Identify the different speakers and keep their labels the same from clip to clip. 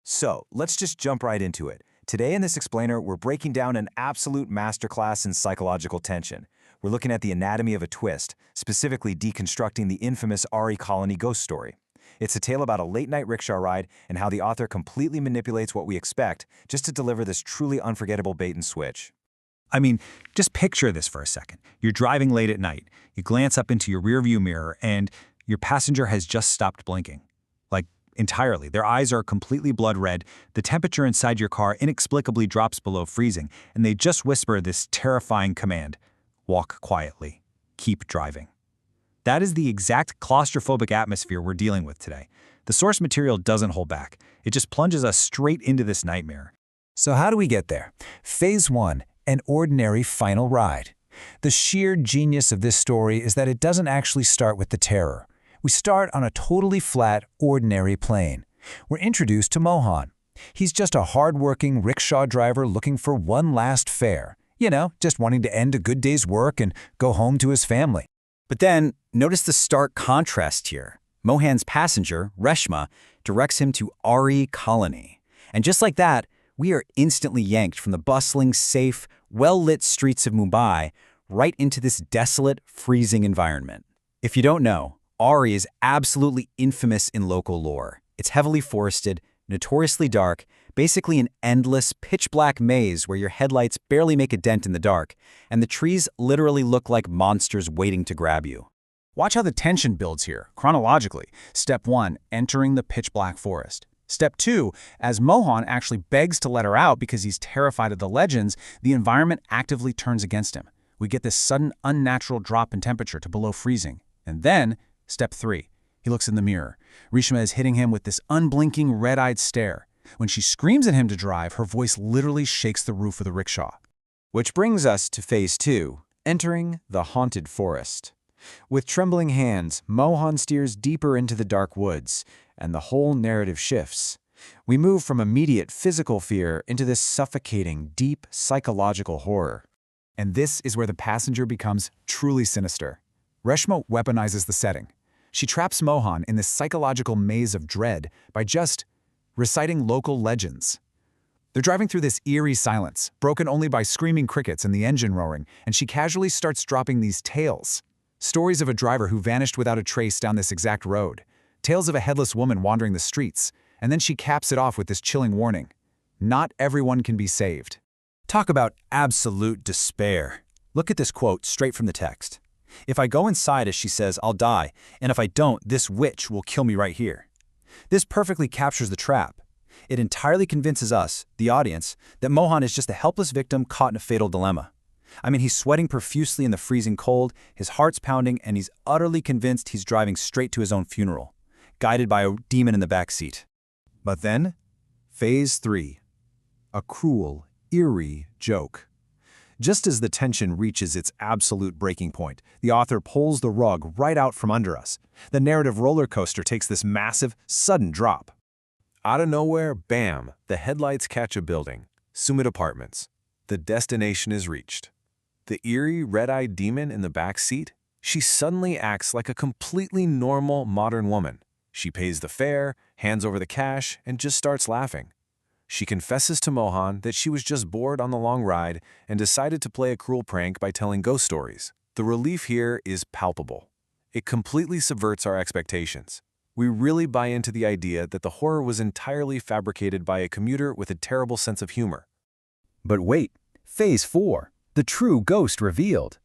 Speaker 1: So let's just jump right into it. Today in this explainer, we're breaking down an absolute masterclass in psychological tension. We're looking at the anatomy of a twist, specifically deconstructing the infamous RE Colony ghost story. It's a tale about a late-night rickshaw ride and how the author completely manipulates what we expect just to deliver this truly unforgettable bait and switch.
Speaker 2: I mean, just picture this for a second. You're driving late at night. You glance up into your rearview mirror and your passenger has just stopped blinking. Like, entirely. Their eyes are completely blood red, the temperature inside your car inexplicably drops below freezing, and they just whisper this terrifying command: walk quietly. Keep driving. That is the exact claustrophobic atmosphere we're dealing with today. The source material doesn't hold back. It just plunges us straight into this nightmare.
Speaker 3: So how do we get there? Phase 1, an ordinary final ride. The sheer genius of this story is that it doesn't actually start with the terror. We start on a totally flat, ordinary plane. We're introduced to Mohan. He's just a hard-working rickshaw driver looking for one last fare. You know, just wanting to end a good day's work and go home to his family.
Speaker 4: But then, notice the stark contrast here. Mohan's passenger, Reshma, directs him to RE Colony. And just like that, we are instantly yanked from the bustling, safe, well-lit streets of Mumbai right into this desolate, freezing environment. If you don't know, RE is absolutely infamous in local lore. It's heavily forested, notoriously dark, basically an endless, pitch-black maze where your headlights barely make a dent in the dark, and the trees literally look like monsters waiting to grab you.
Speaker 5: Watch how the tension builds here, chronologically. Step 1, entering the pitch-black forest. Step 2, as Mohan actually begs to let her out because he's terrified of the legends, the environment actively turns against him. We get this sudden, unnatural drop in temperature to below freezing. And then, Step 3, he looks in the mirror. Reshma is hitting him with this unblinking, red-eyed stare. When she screams at him to drive, her voice literally shakes the roof of the rickshaw.
Speaker 1: Which brings us to Phase 2, entering the haunted forest. With trembling hands, Mohan steers deeper into the dark woods, and the whole narrative shifts. We move from immediate physical fear into this suffocating, deep psychological horror.
Speaker 3: And this is where the passenger becomes truly sinister. Reshma weaponizes the setting. She traps Mohan in this psychological maze of dread by just reciting local legends. They're driving through this eerie silence, broken only by screaming crickets and the engine roaring, and she casually starts dropping these tales. Stories of a driver who vanished without a trace down this exact road. Tales of a headless woman wandering the streets. And then she caps it off with this chilling warning: not everyone can be saved.
Speaker 2: Talk about absolute despair. Look at this quote straight from the text. If I go inside, as she says, I'll die, and if I don't, this witch will kill me right here. This perfectly captures the trap. It entirely convinces us, the audience, that Mohan is just a helpless victim caught in a fatal dilemma. I mean, he's sweating profusely in the freezing cold, his heart's pounding, and he's utterly convinced he's driving straight to his own funeral, guided by a demon in the back seat.
Speaker 1: But then, Phase 3, a cruel, eerie joke. Just as the tension reaches its absolute breaking point, the author pulls the rug right out from under us. The narrative roller coaster takes this massive, sudden drop. Out of nowhere, bam, the headlights catch a building. Summit Apartments. The destination is reached. The eerie, red-eyed demon in the back seat? She suddenly acts like a completely normal, modern woman. She pays the fare, hands over the cash, and just starts laughing. She confesses to Mohan that she was just bored on the long ride and decided to play a cruel prank by telling ghost stories. The relief here is palpable. It completely subverts our expectations. We really buy into the idea that the horror was entirely fabricated by a commuter with a terrible sense of humor.
Speaker 4: But wait, Phase 4, the true ghost revealed.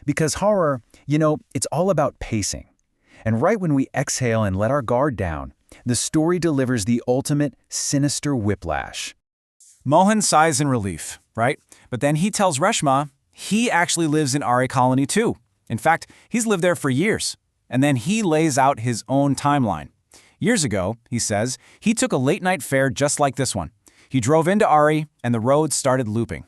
Speaker 4: Because horror, it's all about pacing. And right when we exhale and let our guard down, the story delivers the ultimate sinister whiplash.
Speaker 5: Mohan sighs in relief, right? But then he tells Reshma he actually lives in RE Colony too. In fact, he's lived there for years. And then he lays out his own timeline. Years ago, he says, he took a late-night fare just like this one. He drove into RE, and the road started looping.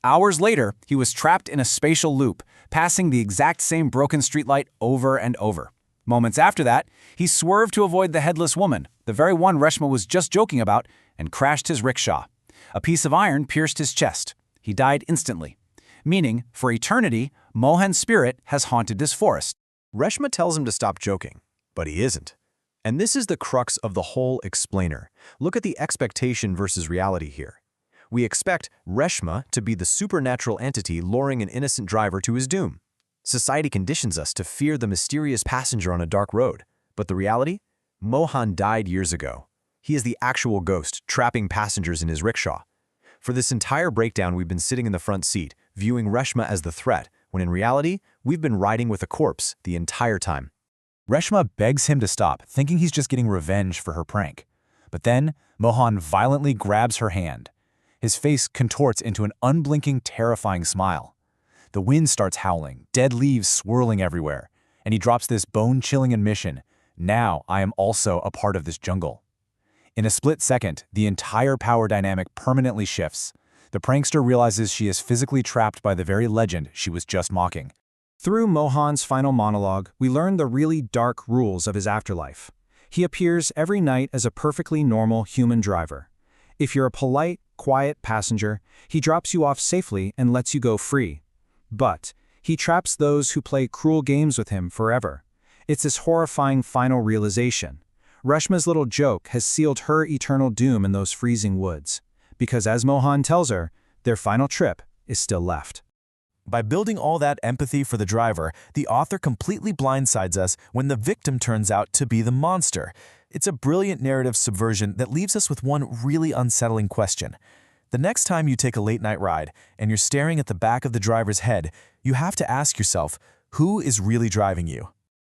Speaker 5: Hours later, he was trapped in a spatial loop, passing the exact same broken streetlight over and over. Moments after that, he swerved to avoid the headless woman, the very one Reshma was just joking about, and crashed his rickshaw. A piece of iron pierced his chest. He died instantly. Meaning, for eternity, Mohan's spirit has haunted this forest.
Speaker 1: Reshma tells him to stop joking, but he isn't. And this is the crux of the whole explainer. Look at the expectation versus reality here. We expect Reshma to be the supernatural entity luring an innocent driver to his doom. Society conditions us to fear the mysterious passenger on a dark road. But the reality? Mohan died years ago. He is the actual ghost, trapping passengers in his rickshaw. For this entire breakdown, we've been sitting in the front seat, viewing Reshma as the threat, when in reality, we've been riding with a corpse the entire time.
Speaker 3: Reshma begs him to stop, thinking he's just getting revenge for her prank. But then, Mohan violently grabs her hand. His face contorts into an unblinking, terrifying smile. The wind starts howling, dead leaves swirling everywhere, and he drops this bone-chilling admission, "Now I am also a part of this jungle." In a split second, the entire power dynamic permanently shifts. The prankster realizes she is physically trapped by the very legend she was just mocking.
Speaker 2: Through Mohan's final monologue, we learn the really dark rules of his afterlife. He appears every night as a perfectly normal human driver. If you're a polite, quiet passenger, he drops you off safely and lets you go free. But he traps those who play cruel games with him forever. It's this horrifying final realization. Reshma's little joke has sealed her eternal doom in those freezing woods. Because as Mohan tells her, their final trip is still left.
Speaker 6: By building all that empathy for the driver, the author completely blindsides us when the victim turns out to be the monster. It's a brilliant narrative subversion that leaves us with one really unsettling question. The next time you take a late-night ride and you're staring at the back of the driver's head, you have to ask yourself, who is really driving you?